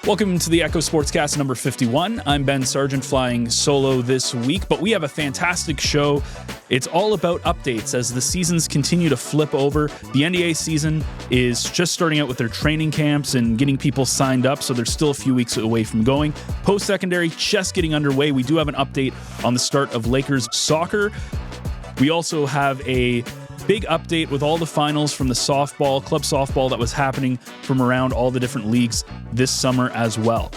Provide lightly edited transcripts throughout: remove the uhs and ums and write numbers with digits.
Welcome to the Echo Sportscast number 51. I'm Ben Sargent, flying solo this week, but we have a fantastic show. It's all about updates as the seasons continue to flip over. The NDA season is just starting out with their training camps and getting people signed up, so they're still a few weeks away from going. Post-secondary just getting underway. We do have an update on the start of Lakers soccer. We also have a big update with all the finals from the club softball that was happening from around all the different leagues this summer as well.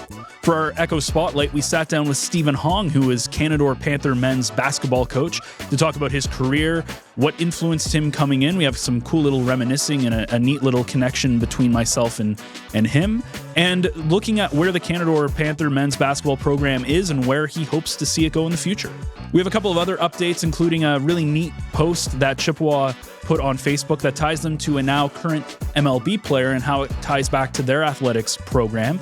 For our Echo Spotlight, we sat down with Stephen Hong, who is Canadore Panther men's basketball coach, to talk about his career, what influenced him coming in. We have some cool little reminiscing and a neat little connection between myself and him, and looking at where the Canadore Panther men's basketball program is and where he hopes to see it go in the future. We have a couple of other updates, including a really neat post that Chippewa put on Facebook that ties them to a now current MLB player and how it ties back to their athletics program.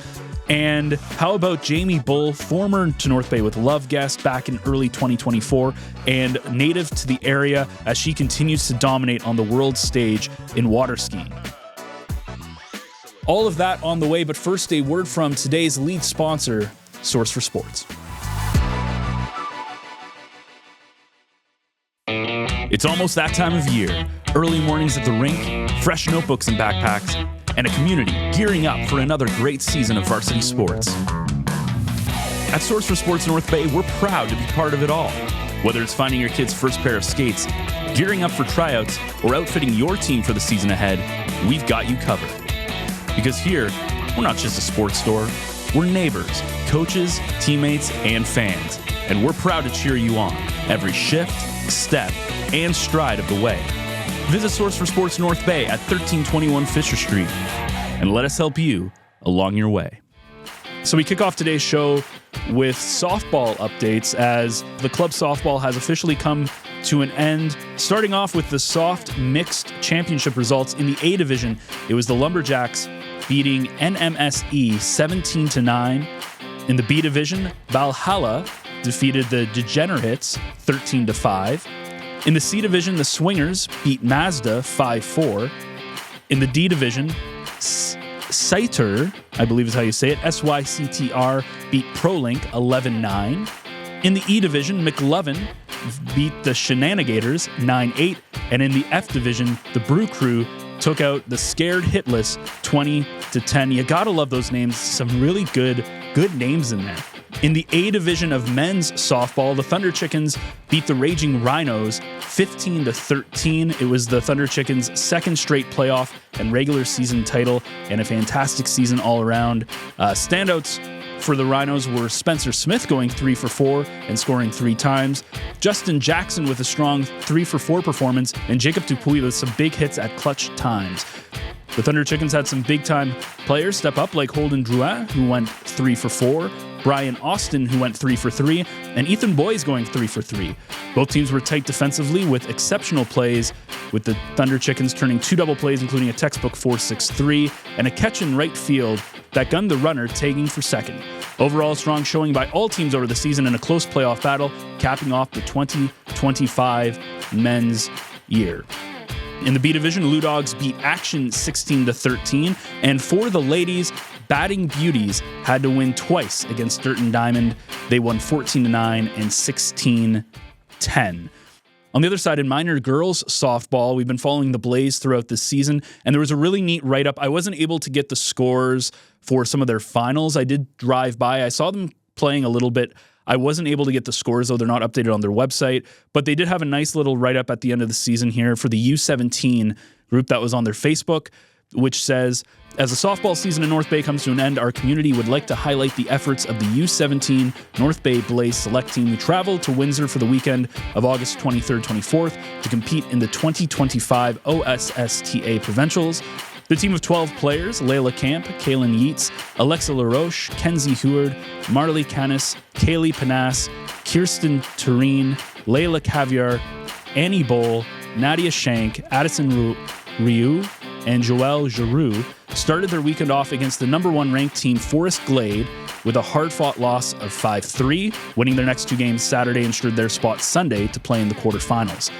And how about Jamie Bull, former to North Bay with Love guest back in early 2024 and native to the area as she continues to dominate on the world stage in water skiing. All of that on the way, but first a word from today's lead sponsor, Source for Sports. It's almost that time of year. Early mornings at the rink, fresh notebooks and backpacks, and a community gearing up for another great season of varsity sports. At Source for Sports North Bay, we're proud to be part of it all. Whether it's finding your kid's first pair of skates, gearing up for tryouts, or outfitting your team for the season ahead, we've got you covered. Because here, we're not just a sports store, we're neighbors, coaches, teammates, and fans. And we're proud to cheer you on every shift, step, and stride of the way. Visit Source for Sports North Bay at 1321 Fisher Street and let us help you along your way. So we kick off today's show with softball updates as the club softball has officially come to an end. Starting off with the soft mixed championship results in the A division, it was the Lumberjacks beating NMSE 17-9. In the B division, Valhalla defeated the Degenerates 13-5. In the C division, the Swingers beat Mazda 5-4. In the D division, Sytr, I believe is how you say it, SYCTR beat ProLink 11-9. In the E division, McLovin beat the Shenanigators 9-8. And in the F division, the Brew Crew took out the Scared Hitless 20-10. You gotta love those names. Some really good names in there. In the A division of men's softball, the Thunder Chickens beat the Raging Rhinos 15-13. It was the Thunder Chickens' second straight playoff and regular season title, and a fantastic season all around. Standouts for the Rhinos were Spencer Smith going 3 for 4 and scoring 3 times, Justin Jackson with a strong 3 for 4 performance, and Jacob Dupuis with some big hits at clutch times. The Thunder Chickens had some big-time players step up, like Holden Drouin, who went 3 for 4, Brian Austin, who went 3 for 3, and Ethan Boyes going 3 for 3. Both teams were tight defensively with exceptional plays, with the Thunder Chickens turning 2 double plays, including a textbook 4-6-3, and a catch in right field that gunned the runner, tagging for second. Overall, strong showing by all teams over the season in a close playoff battle, capping off the 2025 men's year. In the B division, Lou Dogs beat Action 16-13, and for the ladies, Batting Beauties had to win twice against Dirt and Diamond. They won 14-9 and 16-10. On the other side, in minor girls softball, we've been following the Blaze throughout this season, and there was a really neat write-up. I wasn't able to get the scores for some of their finals. I did drive by. I saw them playing a little bit. I wasn't able to get the scores, though. They're not updated on their website, but they did have a nice little write-up at the end of the season here for the U17 group that was on their Facebook, which says, as the softball season in North Bay comes to an end, our community would like to highlight the efforts of the U17 North Bay Blaze select team who traveled to Windsor for the weekend of August 23rd, 24th to compete in the 2025 OSSTA Provincials. The team of 12 players, Layla Camp, Kaylin Yeats, Alexa LaRoche, Kenzie Heward, Marley Canis, Kaylee Panas, Kirsten Tureen, Layla Caviar, Annie Bowl, Nadia Shank, Addison Ryu, and Joelle Giroux started their weekend off against the number 1 ranked team Forest Glade with a hard-fought loss of 5-3. Winning their next 2 games Saturday ensured their spot Sunday to play in the quarterfinals.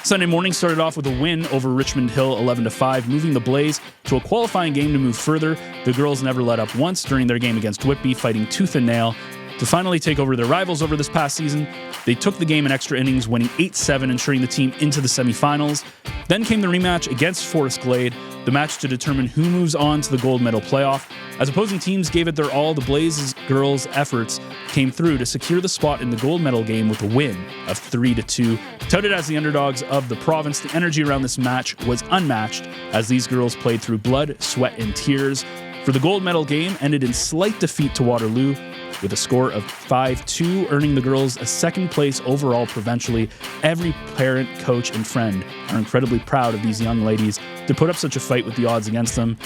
Sunday morning started off with a win over Richmond Hill 11-5, moving the Blaze to a qualifying game to move further. The girls never let up once during their game against Whitby, fighting tooth and nail to finally take over their rivals over this past season. They took the game in extra innings, winning 8-7, ensuring the team into the semifinals. Then came the rematch against Forest Glade, the match to determine who moves on to the gold medal playoff. As opposing teams gave it their all, the Blaze girls' efforts came through to secure the spot in the gold medal game with a win of 3-2. Touted as the underdogs of the province, the energy around this match was unmatched as these girls played through blood, sweat, and tears. For the gold medal game ended in slight defeat to Waterloo, with a score of 5-2, earning the girls a second place overall provincially. Every parent, coach, and friend are incredibly proud of these young ladies. To put up such a fight with the odds against them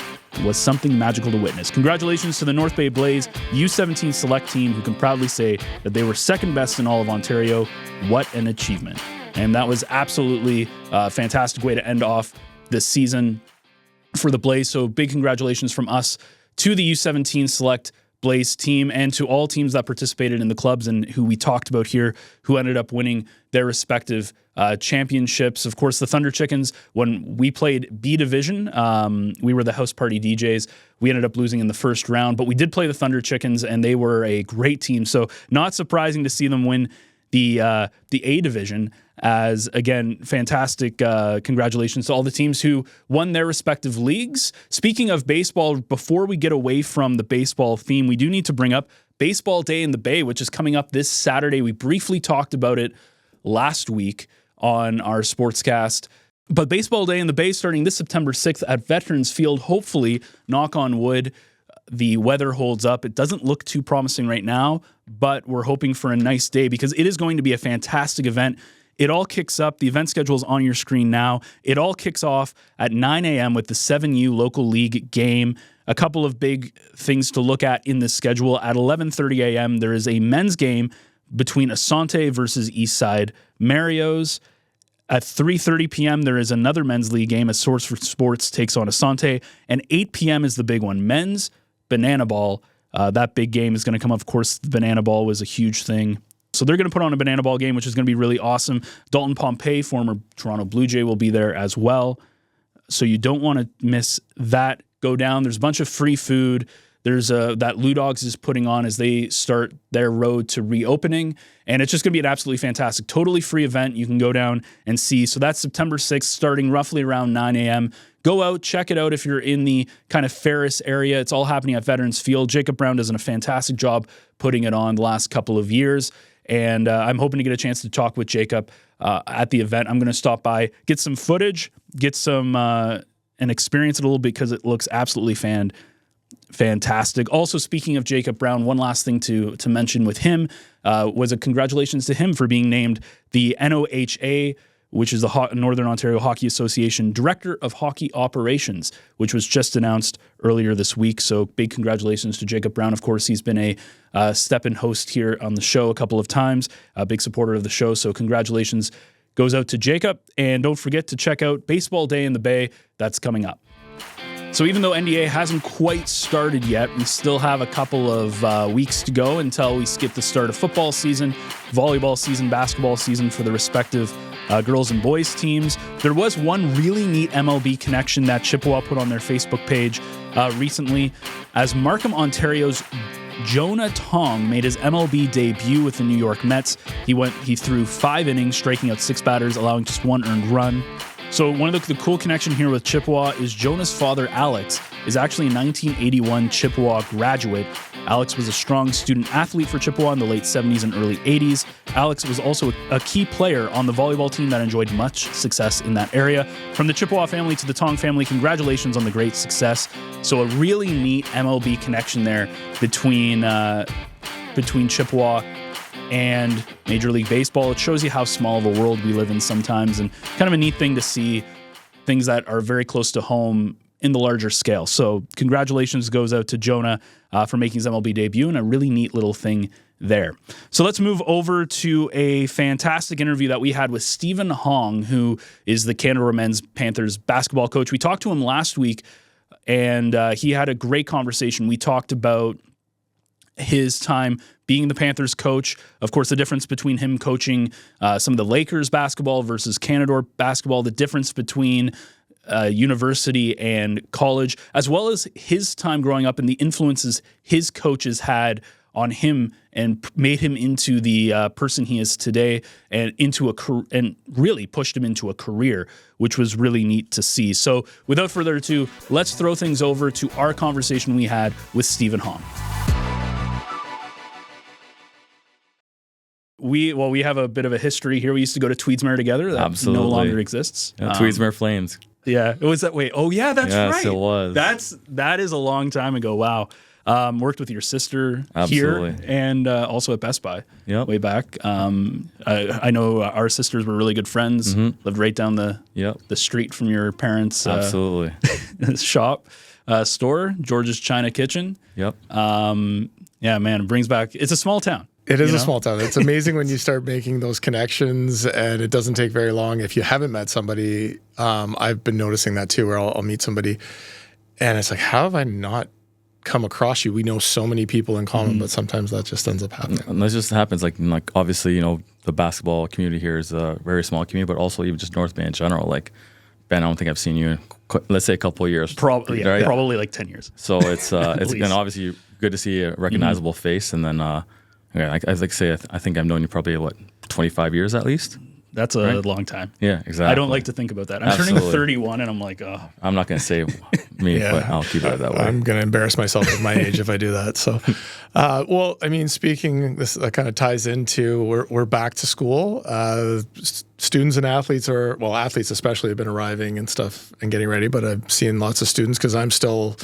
was something magical to witness. Congratulations to the North Bay Blaze U17 select team, who can proudly say that they were second best in all of Ontario. What an achievement. And that was absolutely a fantastic way to end off this season for the Blaze. So big congratulations from us to the U17 select Blaze team and to all teams that participated in the clubs and who we talked about here, who ended up winning their respective championships. Of course, the Thunder Chickens, when we played B Division, we were the house party DJs. We ended up losing in the first round, but we did play the Thunder Chickens, and they were a great team. So not surprising to see them win the A Division. As, again, fantastic congratulations to all the teams who won their respective leagues. Speaking of baseball, before we get away from the baseball theme, we do need to bring up Baseball Day in the Bay, which is coming up this Saturday. We briefly talked about it last week on our Sportscast. But Baseball Day in the Bay starting this September 6th at Veterans Field. Hopefully, knock on wood, the weather holds up. It doesn't look too promising right now, but we're hoping for a nice day because it is going to be a fantastic event. It all kicks up. The event schedule is on your screen now. It all kicks off at 9 a.m. with the 7U local league game. A couple of big things to look at in this schedule. At 11:30 a.m., there is a men's game between Asante versus Eastside Marios. At 3:30 p.m., there is another men's league game as Source for Sports takes on Asante. And 8 p.m. is the big one, men's banana ball. That big game is going to come up. Of course, the banana ball was a huge thing. So they're going to put on a banana ball game, which is going to be really awesome. Dalton Pompey, former Toronto Blue Jay, will be there as well. So you don't want to miss that go down. There's a bunch of free food. There's that Lou Dogs is putting on as they start their road to reopening. And it's just going to be an absolutely fantastic, totally free event you can go down and see. So that's September 6th, starting roughly around 9 a.m. Go out, check it out if you're in the kind of Ferris area. It's all happening at Veterans Field. Jacob Brown does a fantastic job putting it on the last couple of years. And I'm hoping to get a chance to talk with Jacob at the event. I'm going to stop by, get some footage, get some and experience it a little bit because it looks absolutely fantastic. Also, speaking of Jacob Brown, one last thing to mention with him was a congratulations to him for being named the NOHA, which is the Northern Ontario Hockey Association Director of Hockey Operations, which was just announced earlier this week. So big congratulations to Jacob Brown. Of course, he's been a step-in host here on the show a couple of times, a big supporter of the show. So congratulations goes out to Jacob. And don't forget to check out Baseball Day in the Bay. That's coming up. So even though NDA hasn't quite started yet, we still have a couple of weeks to go until we skip the start of football season, volleyball season, basketball season for the respective girls and boys teams. There was one really neat MLB connection that Chippewa put on their Facebook page recently, as Markham, Ontario's Jonah Tong made his MLB debut with the New York Mets. He threw 5 innings, striking out 6 batters, allowing just 1 earned run. So one of the cool connection here with Chippewa is Jonah's father, Alex, is actually a 1981 Chippewa graduate. Alex was a strong student athlete for Chippewa in the late 70s and early 80s. Alex was also a key player on the volleyball team that enjoyed much success in that area. From the Chippewa family to the Tong family, congratulations on the great success. So a really neat MLB connection there between Chippewa and Major League Baseball. It shows you how small of a world we live in sometimes, and kind of a neat thing to see things that are very close to home in the larger scale. So congratulations goes out to Jonah for making his MLB debut, and a really neat little thing there. So let's move over to a fantastic interview that we had with Stephen Hong, who is the Canada Men's Panthers basketball coach. We talked to him last week, and he had a great conversation. We talked about his time being the Panthers coach. Of course, the difference between him coaching some of the Lakers basketball versus Canadore basketball, the difference between university and college, as well as his time growing up and the influences his coaches had on him and made him into the person he is today, and and really pushed him into a career, which was really neat to see. So without further ado, let's throw things over to our conversation we had with Stephen Hong. We have a bit of a history here. We used to go to Tweedsmuir together. That Absolutely. No longer exists. Yeah, Tweedsmuir Flames. Yeah, it was that way. Oh yeah, that's right. Yes, it was. That is a long time ago. Wow. Worked with your sister Absolutely. here and also at Best Buy way back. I know our sisters were really good friends. Lived right down the street from your parents' Absolutely. shop, store, George's China Kitchen. Yep. Yeah, man, it brings back. It's a small town. It is a small town. It's amazing when you start making those connections, and it doesn't take very long. If you haven't met somebody, I've been noticing that too, where I'll meet somebody, and it's like, how have I not come across you? We know so many people in common, but sometimes that just ends up happening. And that just happens. Like obviously, the basketball community here is a very small community, but also even just North Bay in general. Like, Ben, I don't think I've seen you in, let's say, a couple of years. Probably like 10 years. So it's been obviously good to see a recognizable face, and then I think I've known you probably 25 years at least. That's a long time. Yeah, exactly. I don't like to think about that. I'm turning 31 and I'm like, oh. I'm not going to say me, but I'll keep it that way. I'm going to embarrass myself with my age if I do that. So, well, I mean, this kind of ties into we're back to school. Students and athletes athletes especially have been arriving and stuff and getting ready, but I've seen lots of students because I'm still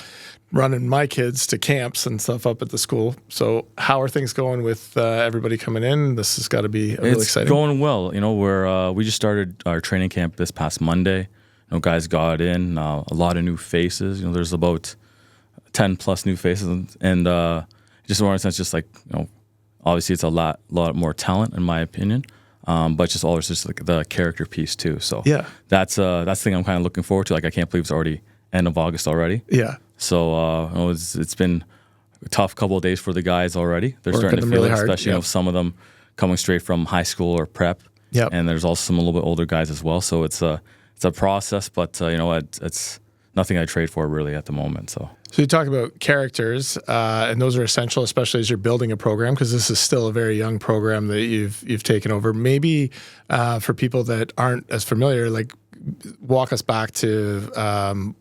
running my kids to camps and stuff up at the school. So how are things going with everybody coming in? This has got to be really exciting. It's going well. We just started our training camp this past Monday. Guys got in, a lot of new faces. There's about 10 plus new faces, and just in one sense, just obviously it's a lot more talent in my opinion. But just always just like the character piece too. So yeah, that's the thing I'm kind of looking forward to. Like, I can't believe it's already end of August already. Yeah. So it's been a tough couple of days for the guys already. They're starting to feel really it, hard. especially some of them coming straight from high school or prep. Yeah. And there's also some a little bit older guys as well. So it's a process, but it's nothing I trade for really at the moment. So you talk about characters, and those are essential, especially as you're building a program, because this is still a very young program that you've taken over. Maybe for people that aren't as familiar, like walk us back to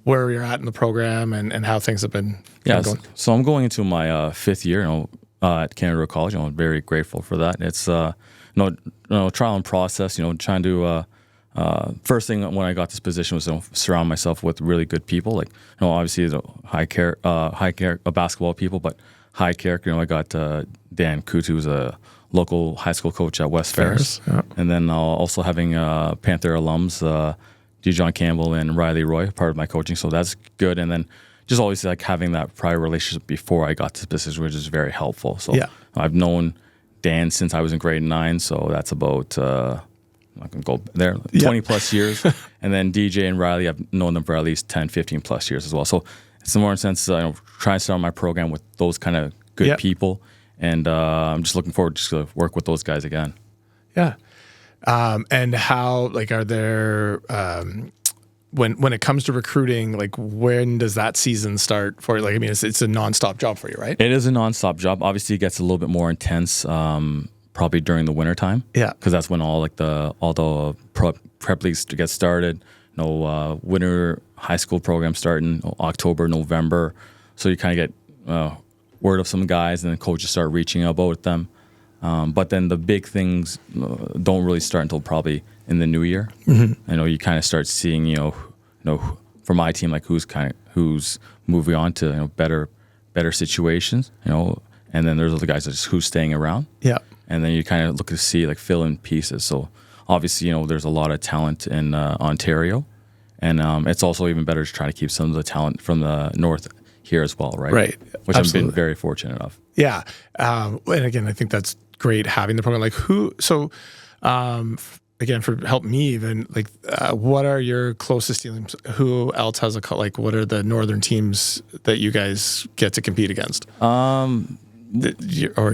where you're at in the program and how things have been going. So I'm going into my fifth year at Canadore College. I'm very grateful for that. It's trial and process. Trying to first thing when I got this position was surround myself with really good people. Like, obviously the high character basketball people, but high character. I got Dan Kutu, who's a local high school coach at West Ferris, and then also having Panther alums. John Campbell and Riley Roy, part of my coaching, so that's good. And then just always like having that prior relationship before I got to this position, which is very helpful. So I've known Dan since I was in grade 9, so that's about I'm not gonna go there 20 plus years. And then DJ and Riley, I've known them for at least 10, 15 plus years as well. So it's more in a sense trying to start my program with those kind of good people, and I'm just looking forward to work with those guys again. Yeah. And how, are there, when it comes to recruiting, when does that season start for you? It's a nonstop job for you, right? It is a nonstop job. Obviously, it gets a little bit more intense, probably during the winter time. Yeah. Because that's when all the prep leagues get started. Winter high school programs starting October, November. So you kind of get word of some guys, and then coaches start reaching out about them. But then the big things don't really start until probably in the new year. Mm-hmm. You kind of start seeing, for my team, like who's moving on to better situations, and then there's other guys that just who's staying around. Yeah. And then you kind of look to see fill in pieces. So obviously, there's a lot of talent in Ontario, and it's also even better to try to keep some of the talent from the north here as well, right? Right. Which Absolutely. I've been very fortunate of. Yeah. And again, I think that's great having the program. Again, for help me even, what are your closest teams? Who else has what are the northern teams that you guys get to compete against?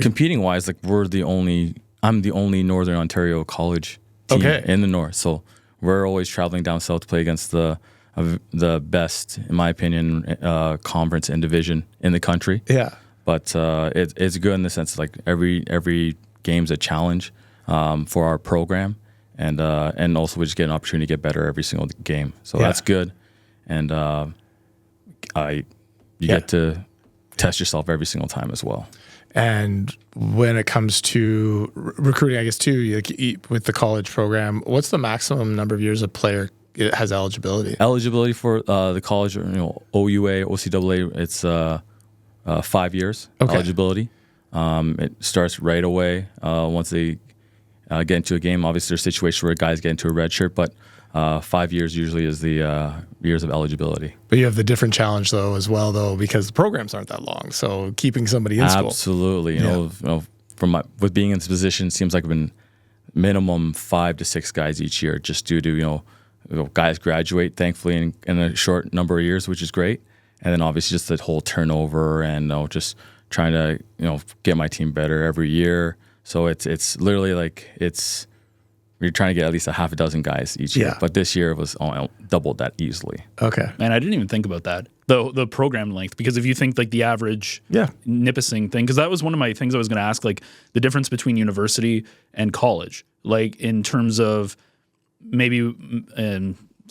Competing wise, like I'm the only Northern Ontario college team in the north, so we're always traveling down south to play against the best, in my opinion, conference and division in the country. Yeah, but it's good in the sense like every game's a challenge for our program, and also we just get an opportunity to get better every single game. So that's good, and you get to test yourself every single time as well. And when it comes to recruiting, I guess too, like with the college program, what's the maximum number of years a player has eligibility? Eligibility for the college, OUA, OCAA, it's 5 years eligibility. It starts right away once they get into a game. Obviously, there's situations where guys get into a red shirt, but 5 years usually is the years of eligibility. But you have the different challenge though as well, though, because the programs aren't that long. So keeping somebody in school. Absolutely. You know, with being in this position, it seems like I've been minimum 5 to 6 guys each year, just due to guys graduate thankfully in a short number of years, which is great. And then obviously just the whole turnover and just trying to get my team better every year. So it's literally like we're trying to get at least a half a dozen guys each year. But this year it was doubled that easily. Okay. Man, I didn't even think about that. The program length, because if you think like the average Nipissing thing, because that was one of my things I was going to ask, like the difference between university and college, like in terms of maybe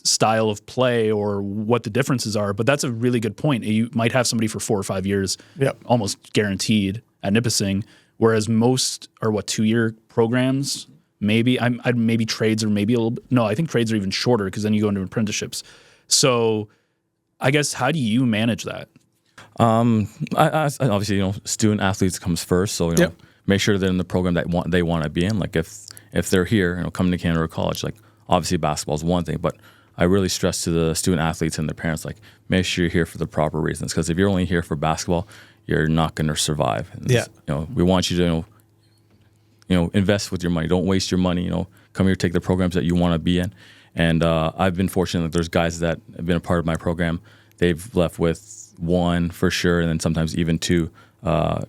style of play or what the differences are. But that's a really good point. You might have somebody for 4 or 5 years, almost guaranteed at Nipissing, whereas most are 2-year programs. Maybe I'd maybe trades or maybe a little bit. No, I think trades are even shorter because then you go into apprenticeships. So I guess how do you manage that? Obviously, student athletes comes first. So make sure they're in the program that they want to be in. Like if they're here, coming to Canada College, like obviously basketball is one thing, but I really stress to the student athletes and their parents, like make sure you're here for the proper reasons. Because if you're only here for basketball, you're not going to survive. And we want you to invest with your money. Don't waste your money. Come here, take the programs that you want to be in. And I've been fortunate that there's guys that have been a part of my program. They've left with 1 for sure, and then sometimes even 2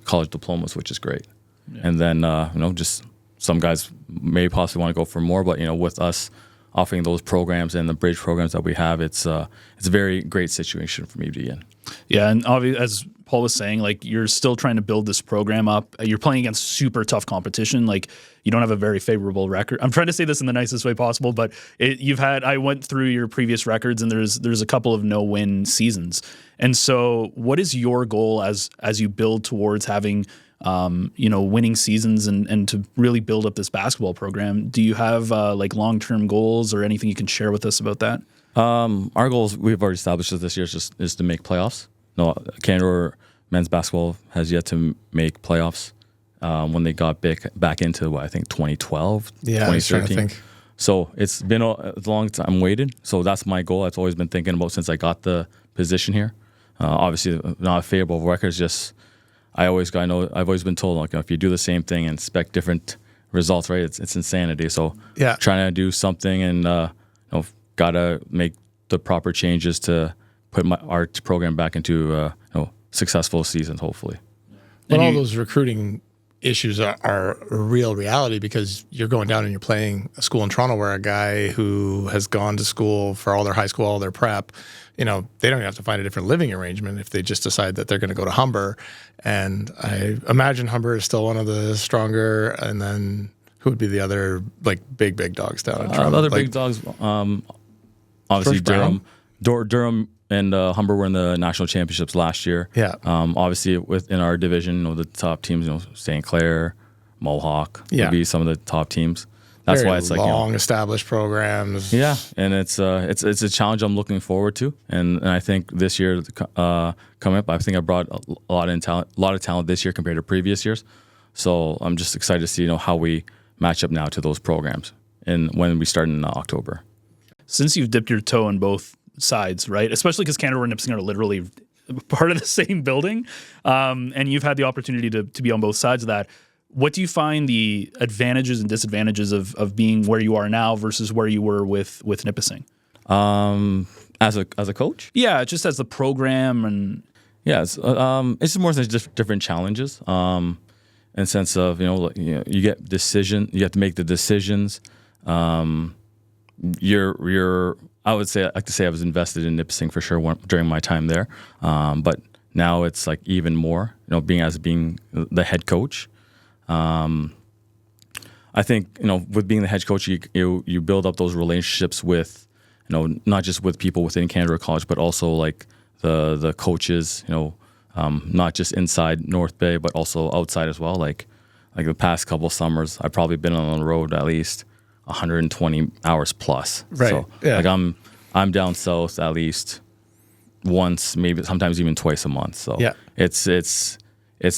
college diplomas, which is great. Yeah. And then just some guys may possibly want to go for more, but with us offering those programs and the bridge programs that we have, it's a very great situation for me to be in. Yeah, and obviously, as Paul was saying, like you're still trying to build this program up. You're playing against super tough competition. Like you don't have a very favorable record. I'm trying to say this in the nicest way possible, but I went through your previous records, and there's a couple of no-win seasons. And so, what is your goal as you build towards having winning seasons and to really build up this basketball program? Do you have like long-term goals or anything you can share with us about that? Our goals we've already established this year is to make playoffs. No, Canada men's basketball has yet to make playoffs. When they got back into I think 2012, 2013. So it's been a long time waited. So that's my goal. That's always been thinking about since I got the position here. Obviously, not a favorable record. It's just I've always been told like if you do the same thing and expect different results, right? It's insanity. So trying to do something and gotta make the proper changes to put our program back into successful seasons, hopefully. But all those recruiting issues are a real reality because you're going down and you're playing a school in Toronto where a guy who has gone to school for all their high school, all their prep, they don't even have to find a different living arrangement if they just decide that they're going to go to Humber. And I imagine Humber is still one of the stronger, and then who would be the other like big dogs down in Toronto? Other big dogs, obviously Durham and Humber were in the national championships last year. Yeah. Obviously, within our division, the top teams, St. Clair, Mohawk would be some of the top teams. That's why it's like long established programs. Yeah, and it's a challenge I'm looking forward to, and I think this year coming up, I think I brought a lot of talent this year compared to previous years. So I'm just excited to see how we match up now to those programs, and when we start in October. Since you've dipped your toe in both sides, right? Especially because Canada and Nipissing are literally part of the same building, and you've had the opportunity to be on both sides of that. What do you find the advantages and disadvantages of being where you are now versus where you were with Nipissing? As a coach? Yeah, just as the program and Yeah, it's just more than just different challenges. In the sense of you have to make the decisions. I would say I like to say I was invested in Nipissing for sure during my time there, but now it's like even more. Being the head coach. I think with being the head coach, you build up those relationships with not just with people within Canada College, but also like the coaches. Not just inside North Bay, but also outside as well. Like the past couple summers, I've probably been on the road at least 120 hours plus. Right. So like I'm down south at least once, maybe sometimes even twice a month. So yeah. it's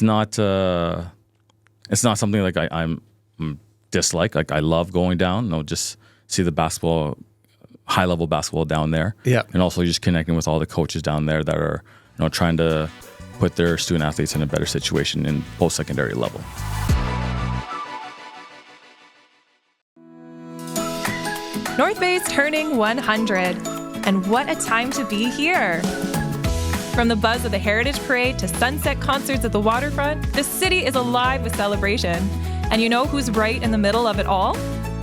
not something like I'm dislike. Like I love going down. Just see the basketball, high level basketball down there. Yeah. And also just connecting with all the coaches down there that are trying to put their student athletes in a better situation in post-secondary level. North Bay's turning 100, and what a time to be here. From the buzz of the Heritage Parade to sunset concerts at the waterfront, the city is alive with celebration. And you know who's right in the middle of it all?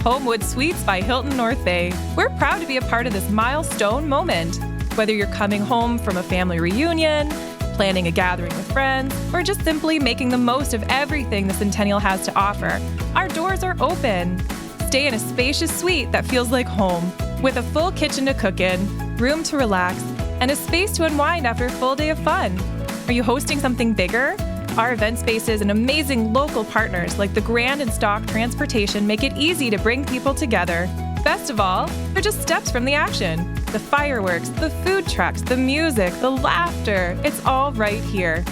Homewood Suites by Hilton North Bay. We're proud to be a part of this milestone moment. Whether you're coming home from a family reunion, planning a gathering with friends, or just simply making the most of everything the Centennial has to offer, our doors are open. Stay in a spacious suite that feels like home, with a full kitchen to cook in, room to relax, and a space to unwind after a full day of fun. Are you hosting something bigger? Our event spaces and amazing local partners like the Grand and Stock Transportation make it easy to bring people together. Best of all, they're just steps from the action. The fireworks, the food trucks, the music, the laughter, it's all right here.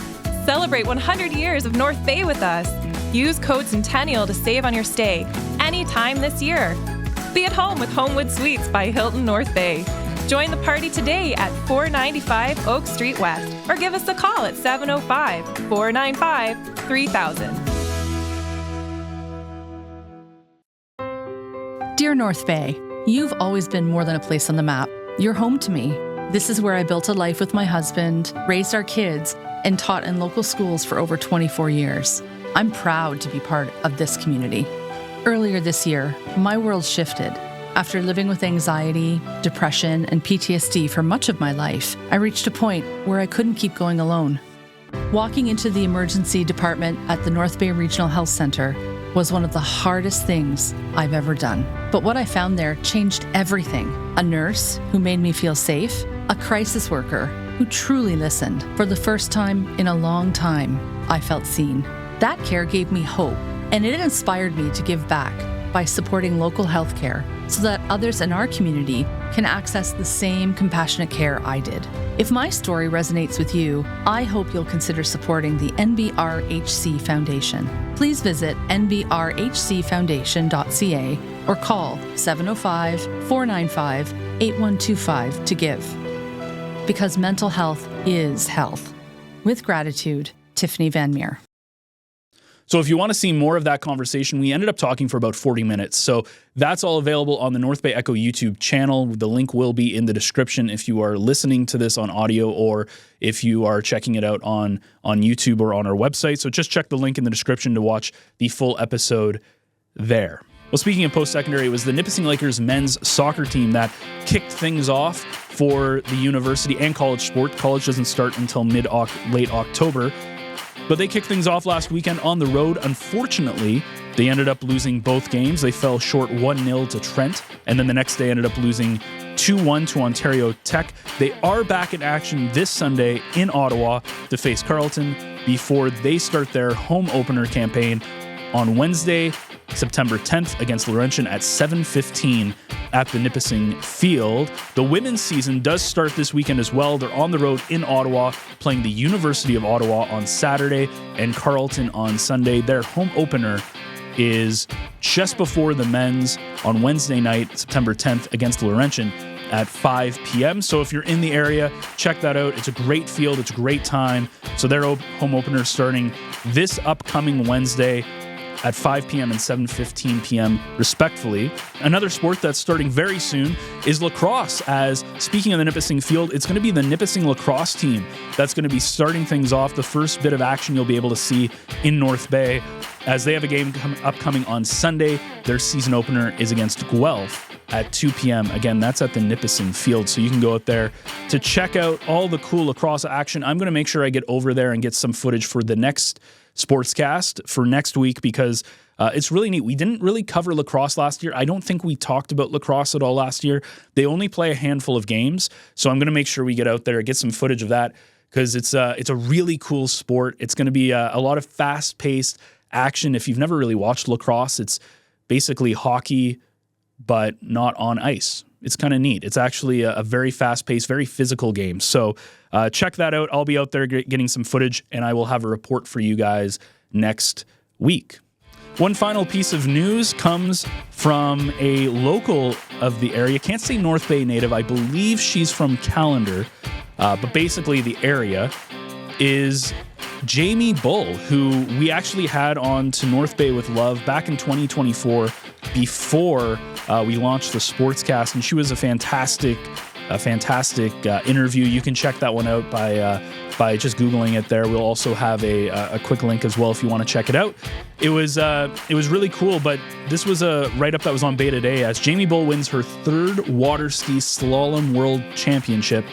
Celebrate 100 years of North Bay with us. Use code Centennial to save on your stay anytime this year. Be at home with Homewood Suites by Hilton North Bay. Join the party today at 495 Oak Street West or give us a call at 705-495-3000. Dear North Bay, you've always been more than a place on the map. You're home to me. This is where I built a life with my husband, raised our kids, and taught in local schools for over 24 years. I'm proud to be part of this community. Earlier this year, my world shifted. After living with anxiety, depression, and PTSD for much of my life, I reached a point where I couldn't keep going alone. Walking into the emergency department at the North Bay Regional Health Center was one of the hardest things I've ever done. But what I found there changed everything. A nurse who made me feel safe, a crisis worker who truly listened. For the first time in a long time, I felt seen. That care gave me hope, and it inspired me to give back by supporting local healthcare so that others in our community can access the same compassionate care I did. If my story resonates with you, I hope you'll consider supporting the NBRHC Foundation. Please visit nbrhcfoundation.ca or call 705-495-8125 to give. Because mental health is health. With gratitude, Tiffany Van Meer. So if you want to see more of that conversation, we ended up talking for about 40 minutes. So that's all available on the North Bay Echo YouTube channel. The link will be in the description if you are listening to this on audio or if you are checking it out on YouTube or on our website. So just check the link in the description to watch the full episode there. Well, speaking of post-secondary, it was the Nipissing Lakers men's soccer team that kicked things off for the university and college sport. College doesn't start until late October. But they kicked things off last weekend on the road. Unfortunately, they ended up losing both games. They fell short 1-0 to Trent, and then the next day ended up losing 2-1 to Ontario Tech. They are back in action this Sunday in Ottawa to face Carleton before they start their home opener campaign on Wednesday, September 10th against Laurentian at 7:15 at the Nipissing Field. The women's season does start this weekend as well. They're on the road in Ottawa, playing the University of Ottawa on Saturday and Carleton on Sunday. Their home opener is just before the men's on Wednesday night, September 10th against Laurentian at 5 p.m. So if you're in the area, check that out. It's a great field. It's a great time. So their home opener starting this upcoming Wednesday at 5 p.m. and 7:15 p.m. respectively. Another sport that's starting very soon is lacrosse. As speaking of the Nipissing field, it's going to be the Nipissing lacrosse team that's going to be starting things off. The first bit of action you'll be able to see in North Bay, as they have a game upcoming on Sunday. Their season opener is against Guelph at 2 p.m. Again, that's at the Nipissing field, so you can go out there to check out all the cool lacrosse action. I'm going to make sure I get over there and get some footage for the next Sportscast for next week, because it's really neat. We didn't really cover lacrosse last year. I don't think we talked about lacrosse at all last year. They only play a handful of games, so I'm going to make sure we get out there, get some footage of that, because it's a really cool sport. It's going to be a lot of fast-paced action. If you've never really watched lacrosse, it's basically hockey, but not on ice. It's kind of neat. It's actually a very fast-paced, very physical game. So check that out. I'll be out there getting some footage, and I will have a report for you guys next week. One final piece of news comes from a local of the area. Can't say North Bay native. I believe she's from Callander. But basically the area is Jamie Bull, who we actually had on to North Bay with Love back in 2024 before we launched the Sportscast, and she was a fantastic interview. You can check that one out by just Googling it there. We'll also have a quick link as well if you want to check it out. It was really cool, but this was a write-up that was on Bay today, as Jamie Bull wins her third water ski slalom world championship,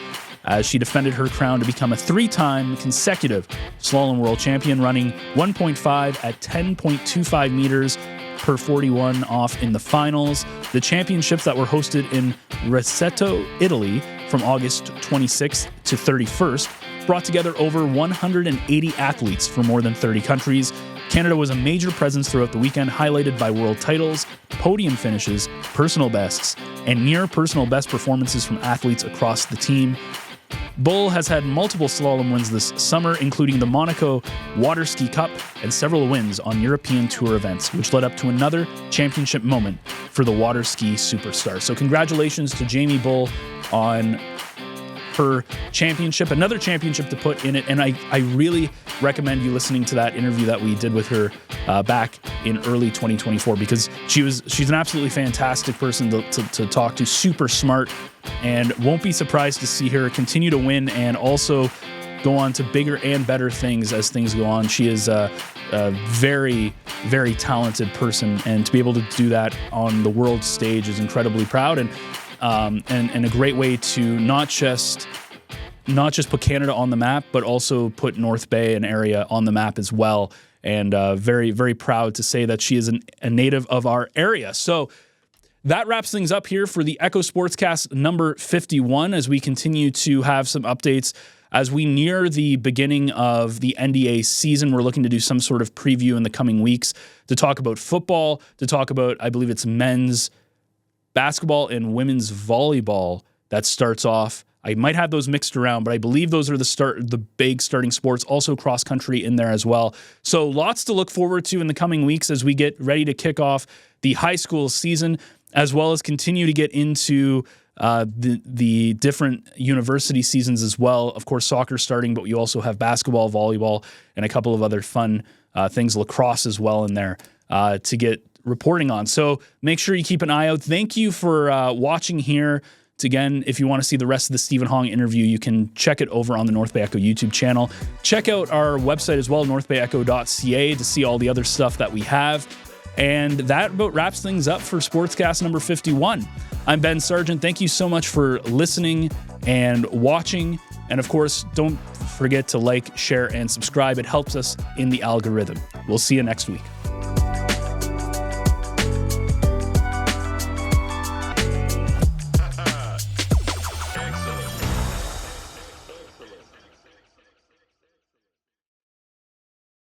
as she defended her crown to become a 3-time consecutive slalom world champion, running 1.5 at 10.25 meters per 41 off in the finals. The championships that were hosted in Roseto, Italy from August 26th to 31st brought together over 180 athletes from more than 30 countries. Canada was a major presence throughout the weekend, highlighted by world titles, podium finishes, personal bests, and near personal best performances from athletes across the team. Bull has had multiple slalom wins this summer, including the Monaco Water Ski Cup and several wins on European Tour events, which led up to another championship moment for the water ski superstar. So congratulations to Jamie Bull on her championship, another championship to put in it. And I really recommend you listening to that interview that we did with her back in early 2024, because she's an absolutely fantastic person to talk to, super smart, and won't be surprised to see her continue to win and also go on to bigger and better things as things go on. She is a very, very talented person, and to be able to do that on the world stage is incredibly proud, and a great way to not just put Canada on the map, but also put North Bay, an area, on the map as well. And very, very proud to say that she is a native of our area. So that wraps things up here for the Echo Sportscast number 51, as we continue to have some updates. As we near the beginning of the NDA season, we're looking to do some sort of preview in the coming weeks to talk about football, to talk about, I believe it's men's basketball and women's volleyball that starts off. I might have those mixed around, but I believe those are the big starting sports. Also cross country in there as well. So lots to look forward to in the coming weeks as we get ready to kick off the high school season, as well as continue to get into the different university seasons as well. Of course, soccer starting, but you also have basketball, volleyball, and a couple of other fun things, lacrosse as well in there to get reporting on. So make sure you keep an eye out. Thank you for watching here. Again, if you want to see the rest of the Stephen Hong interview, you can check it over on the North Bay Echo YouTube channel. Check out our website as well, northbayecho.ca, to see all the other stuff that we have. And that about wraps things up for Sportscast number 51. I'm Ben Sargent. Thank you so much for listening and watching. And of course, don't forget to like, share, and subscribe. It helps us in the algorithm. We'll see you next week.